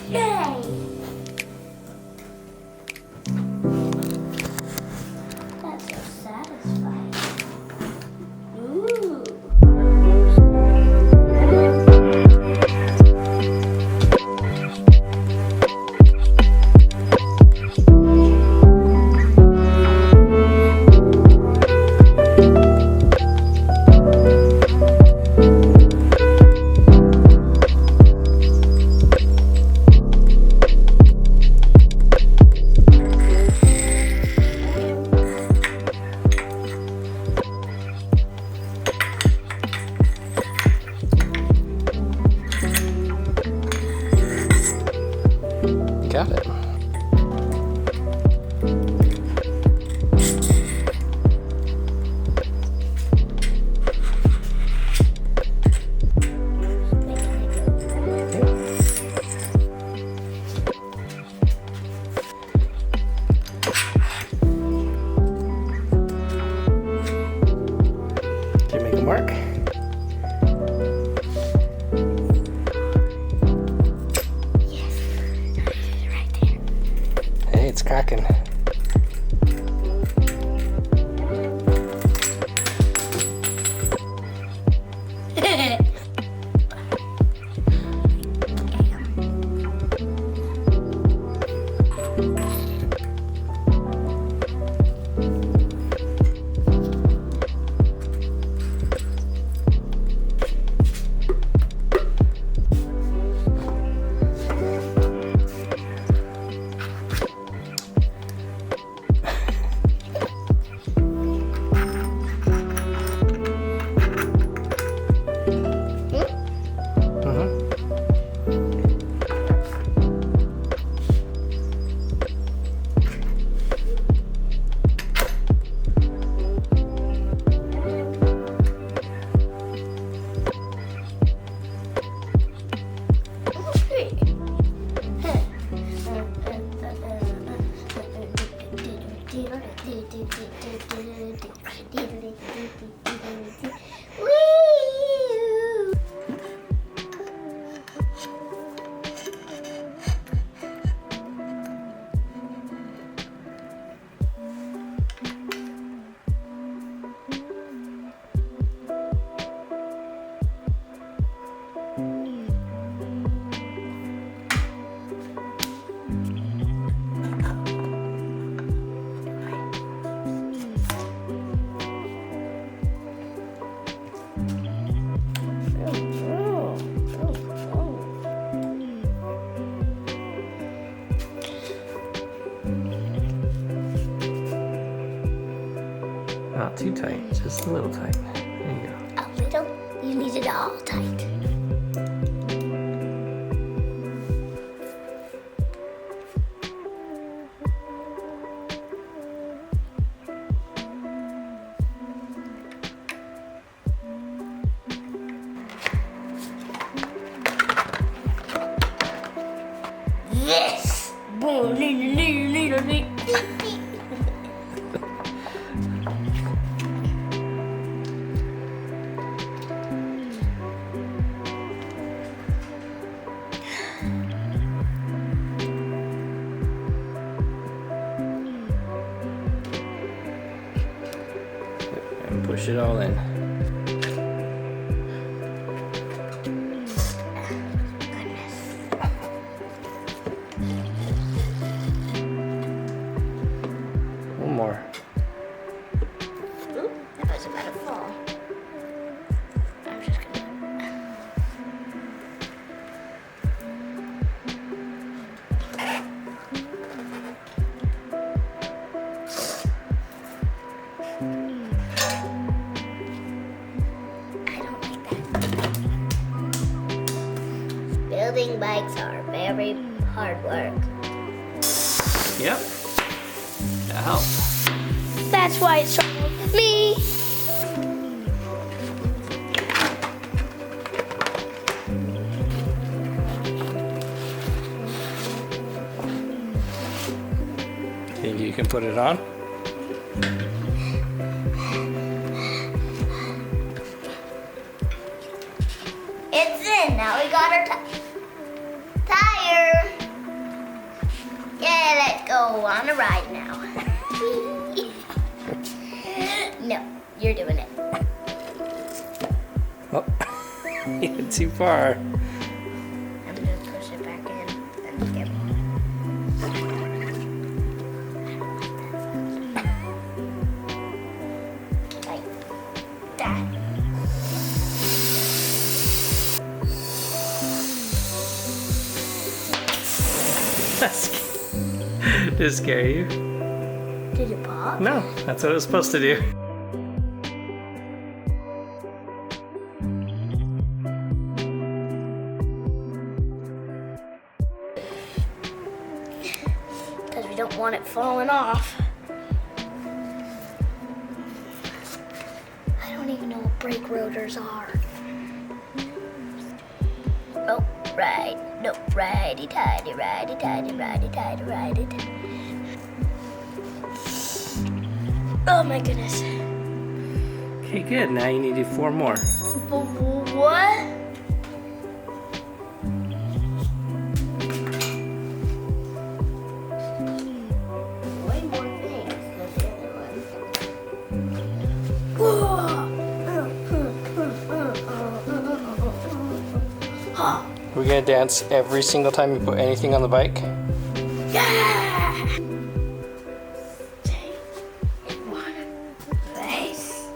Yay! That's so satisfying. Ooh. Got it. Can you make them work? Hey, it's cracking. Not too tight, just a little tight. There you go. A little? You need it all tight. This! And push it all in. One more. Oop, that was about to fall. I'm just gonna. I don't like that. Building bikes are very hard work. Yep. That helps. That's why it's trouble with me. Think you can put it on? It's in. Now we got our tire. go on a ride now. No, you're doing it. Oh, you went too far. I'm gonna push it back in and get like that. Did it scare you? Did it pop? No, that's what it was supposed to do. Because we don't want it falling off. I don't even know what brake rotors are. Oh, right. No, righty-tighty, righty-tighty, righty-tighty, righty-tighty. Oh my goodness. Okay, good. Now you need to do 4 more. What? Way more things than the other one. We're gonna dance every single time you put anything on the bike. Yeah! Stay in one place.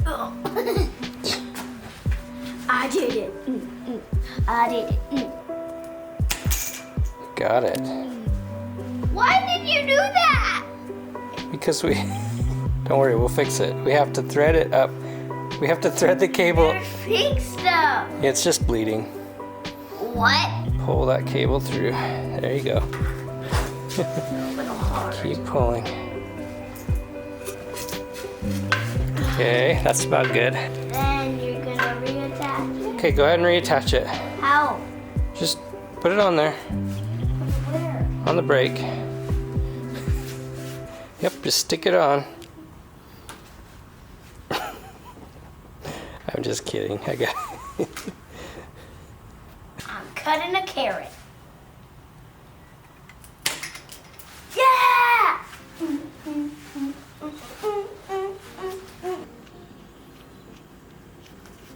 Oh. I did it. I did it. Got it. Why did you do that? Because we... Don't worry, we'll fix it. We have to thread it up. We have to thread the cable. Pink stuff. It's just bleeding. What? Pull that cable through. There you go. Keep pulling. Okay, that's about good. Then you're gonna reattach it. Okay, go ahead and reattach it. How? Just put it on there, Where? on the brake. Yep, just stick it on. I'm just kidding. I got it. I'm cutting a carrot. Yeah!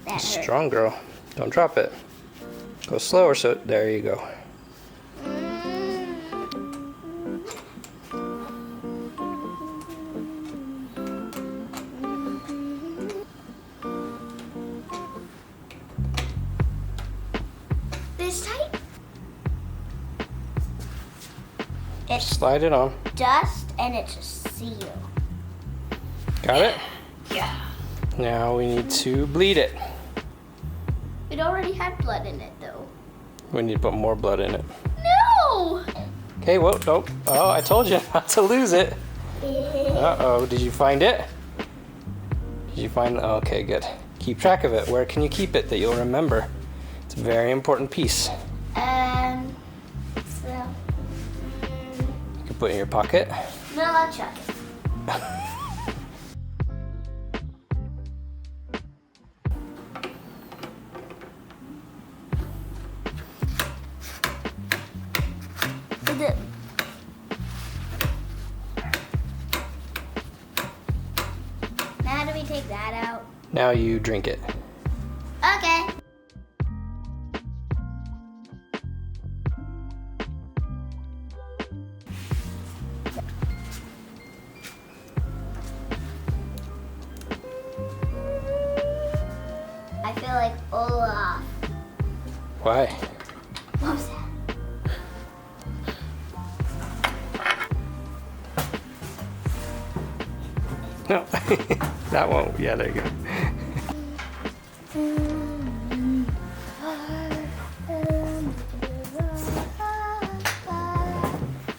That hurt. Strong girl. Don't drop it. Go slower, so there you go. This tight? It's Slide it on. dust and it's a seal. Got it? Yeah. Now we need to bleed it. It already had blood in it though. We need to put more blood in it. No! Okay, whoa, nope. Oh, I told you not to lose it. Uh-oh, did you find it? Did you find, okay, good. Keep track of it. Where can you keep it that you'll remember? It's a very important piece. So, You can put it in your pocket. no, I'll chuck it. Now do we take that out? Now you drink it. Okay. I feel like Olaf. Why? What was that? No, that won't. Yeah, there you go.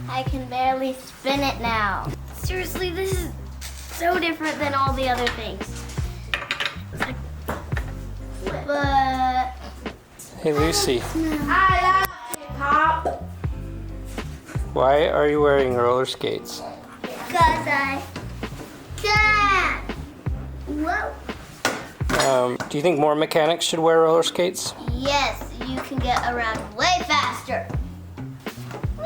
I can barely spin it now. Seriously, this is so different than all the other things. It's like, but Hey, Lucy, I love hip hop why are you wearing roller skates? because I can. Whoa. Do you think more mechanics should wear roller skates? Yes, you can get around way faster. Whee!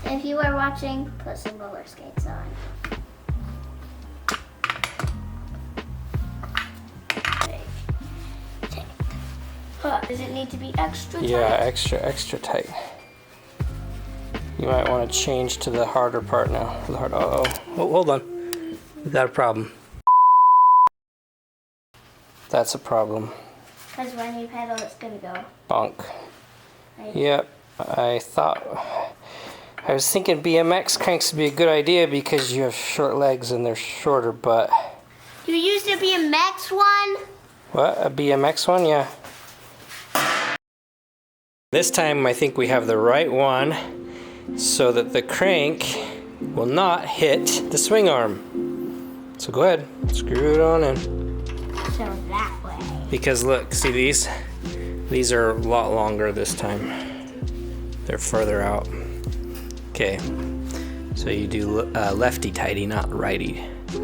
If you are watching, put some roller skates on. Does it need to be extra tight? Yeah, extra tight. You might want to change to the harder part now. The hard. Oh, hold on. Is that a problem? That's a problem. Because when you pedal, it's gonna go. Bonk. Right. Yep. I was thinking BMX cranks would be a good idea because you have short legs and they're shorter, but. You used a BMX one? What? A BMX one? Yeah. This time I think we have the right one so that the crank will not hit the swing arm. So go ahead, screw it on in. So that way. Because look, see these? These are a lot longer this time. They're further out. Okay, so you do lefty tighty, not righty. Do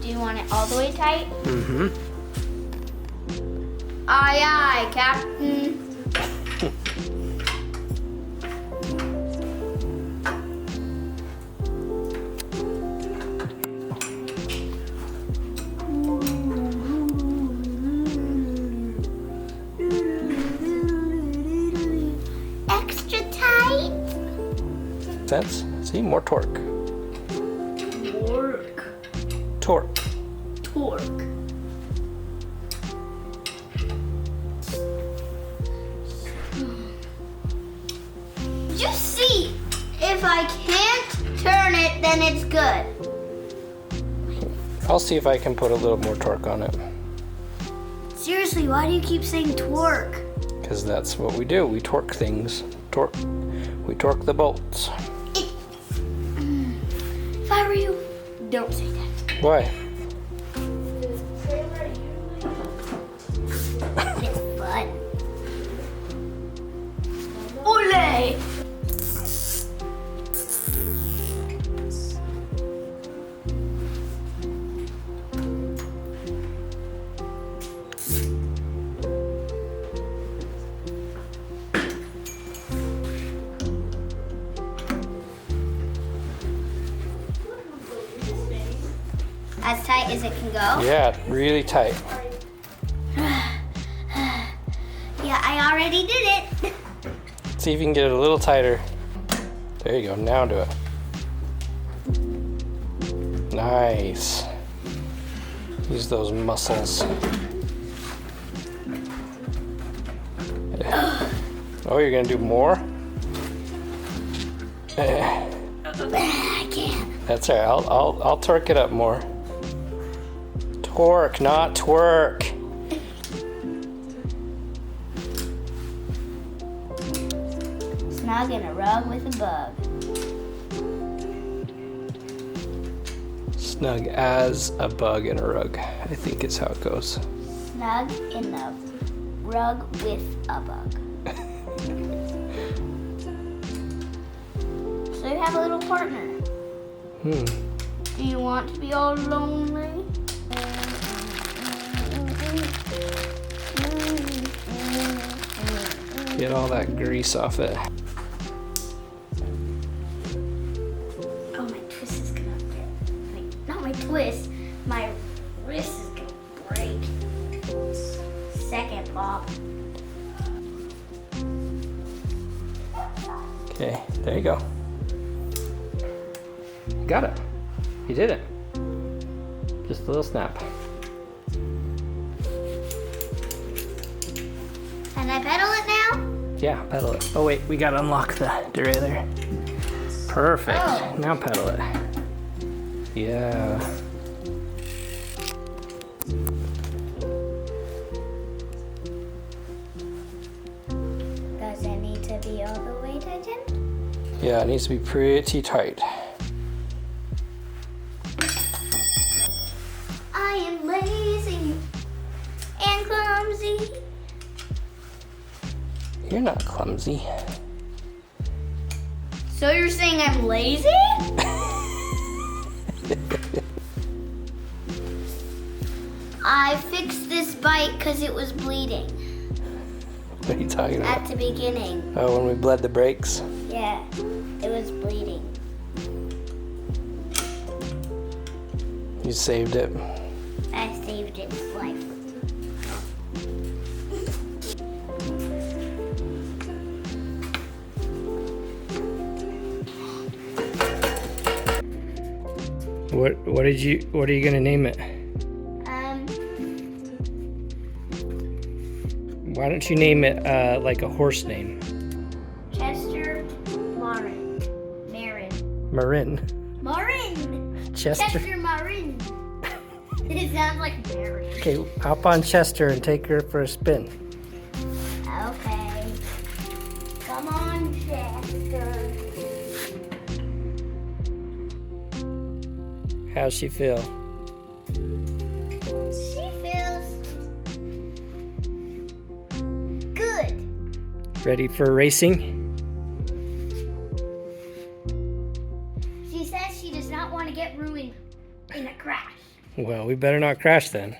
you want it all the way tight? Mm-hmm. Aye, aye, Captain. Extra tight. Sense? See, more torque. Torque. Torque. Just see. If I can't turn it, then it's good. I'll see if I can put a little more torque on it. Seriously, why do you keep saying torque? Because that's what we do. We torque things. We torque the bolts. If I were you, don't say that. Why? It's fun. Ole! As tight as it can go? Yeah, really tight. Yeah, I already did it. See if you can get it a little tighter. There you go, now do it. Nice. Use those muscles. Oh, you're gonna do more? I can't. That's all right, I'll torque it up more. Torque, not twerk. Snug in a rug with a bug. Snug as a bug in a rug, I think is how it goes. Snug in the rug with a bug. So you have a little partner. Do you want to be all lonely? Get all that grease off it. Oh, my twist is gonna break. Not my twist, my wrist is gonna break. Second pop. Okay, there you go. Got it. You did it. Just a little snap. Can I pedal it now? Yeah, pedal it. Oh wait, we gotta unlock the derailleur. Perfect. Oh. Now pedal it. Yeah. Does it need to be all the way tightened? Yeah, it needs to be pretty tight. I am lazy and clumsy. You're not clumsy. So you're saying I'm lazy? I fixed this bike because it was bleeding What are you talking about? at the beginning. Oh, when we bled the brakes. Yeah, it was bleeding. You saved it. I saved its life. What are you gonna name it? Why don't you name it like a horse name? Chester, Marin. Marin. Marin! Chester. Marin. It sounds like Marin. Okay, hop on Chester and take her for a spin. Okay. Come on, Chester. How's she feel? She feels good. Ready for racing? She says she does not want to get ruined in a crash. Well, we better not crash then.